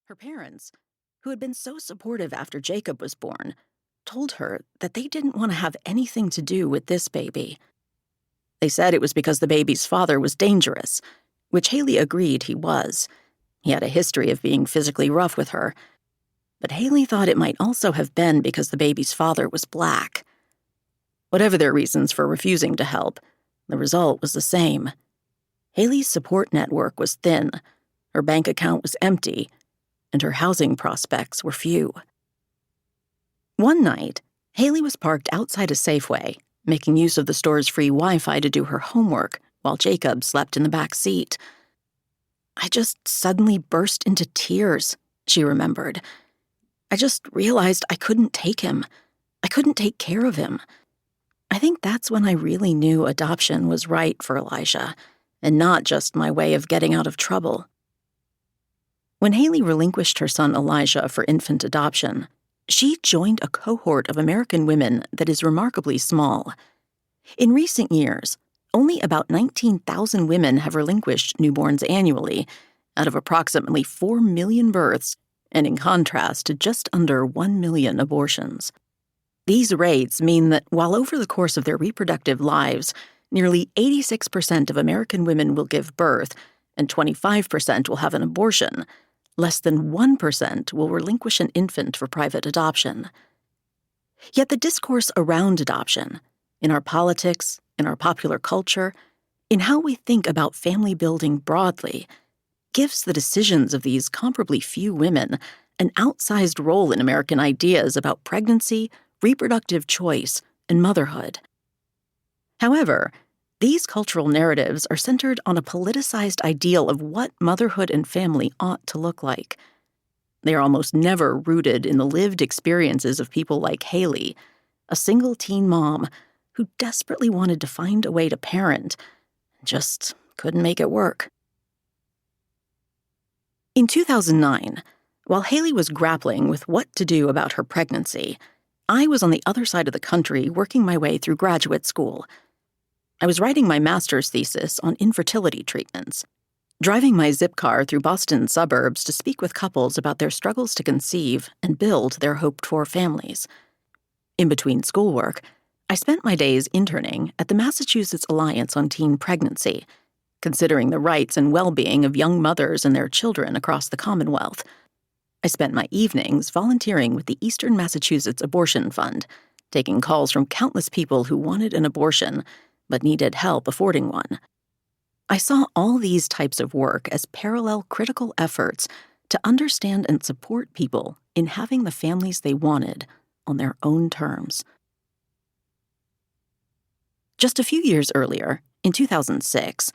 Her parents, who had been so supportive after Jacob was born, told her that they didn't want to have anything to do with this baby. They said it was because the baby's father was dangerous, which Haley agreed he was. He had a history of being physically rough with her. But Haley thought it might also have been because the baby's father was black. Whatever their reasons for refusing to help, the result was the same. Haley's support network was thin, her bank account was empty, and her housing prospects were few. One night, Haley was parked outside a Safeway, making use of the store's free Wi-Fi to do her homework while Jacob slept in the back seat. I just suddenly burst into tears, she remembered. I just realized I couldn't take him. I couldn't take care of him. I think that's when I really knew adoption was right for Elijah, and not just my way of getting out of trouble. When Haley relinquished her son Elijah for infant adoption, she joined a cohort of American women that is remarkably small. In recent years, only about 19,000 women have relinquished newborns annually, out of approximately 4 million births, and in contrast to just under 1 million abortions. These rates mean that while over the course of their reproductive lives, nearly 86% of American women will give birth and 25% will have an abortion, less than 1% will relinquish an infant for private adoption. Yet the discourse around adoption, in our politics, in our popular culture, in how we think about family building broadly, gives the decisions of these comparably few women an outsized role in American ideas about pregnancy, reproductive choice, and motherhood. However, these cultural narratives are centered on a politicized ideal of what motherhood and family ought to look like. They are almost never rooted in the lived experiences of people like Haley, a single teen mom who desperately wanted to find a way to parent, and just couldn't make it work. In 2009, while Haley was grappling with what to do about her pregnancy, I was on the other side of the country working my way through graduate school. I was writing my master's thesis on infertility treatments, driving my zip car through Boston's suburbs to speak with couples about their struggles to conceive and build their hoped-for families. In between schoolwork, I spent my days interning at the Massachusetts Alliance on Teen Pregnancy, considering the rights and well-being of young mothers and their children across the Commonwealth. I spent my evenings volunteering with the Eastern Massachusetts Abortion Fund, taking calls from countless people who wanted an abortion but needed help affording one. I saw all these types of work as parallel critical efforts to understand and support people in having the families they wanted on their own terms. Just a few years earlier, in 2006,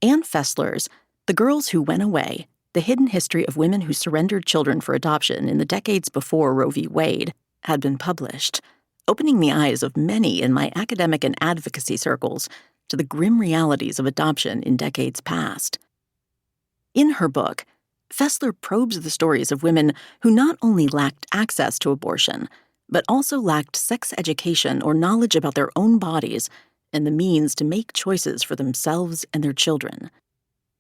Ann Fessler's The Girls Who Went Away, The Hidden History of Women Who Surrendered Children for Adoption in the Decades Before Roe v. Wade, had been published, opening the eyes of many in my academic and advocacy circles to the grim realities of adoption in decades past. In her book, Fessler probes the stories of women who not only lacked access to abortion, but also lacked sex education or knowledge about their own bodies and the means to make choices for themselves and their children.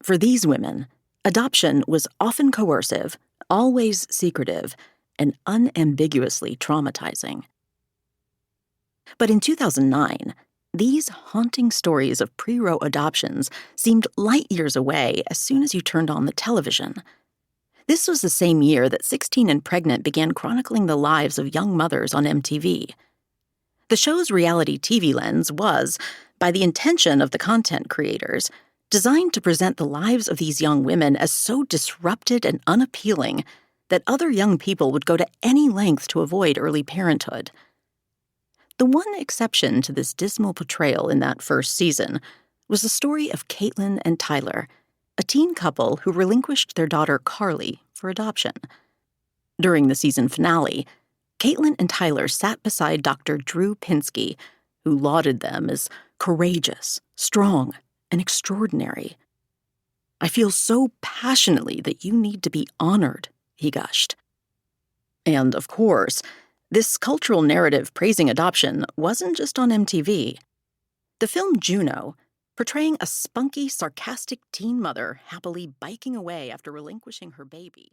For these women, adoption was often coercive, always secretive, and unambiguously traumatizing. But in 2009, these haunting stories of pre-Roe adoptions seemed light years away as soon as you turned on the television. This was the same year that 16 and Pregnant began chronicling the lives of young mothers on MTV. The show's reality TV lens was, by the intention of the content creators, designed to present the lives of these young women as so disrupted and unappealing that other young people would go to any length to avoid early parenthood. The one exception to this dismal portrayal in that first season was the story of Caitlin and Tyler, a teen couple who relinquished their daughter Carly for adoption. During the season finale, Caitlin and Tyler sat beside Dr. Drew Pinsky, who lauded them as courageous, strong, and extraordinary. "I feel so passionately that you need to be honored," he gushed. And, of course, this cultural narrative praising adoption wasn't just on MTV. The film Juno, portraying a spunky, sarcastic teen mother happily biking away after relinquishing her baby,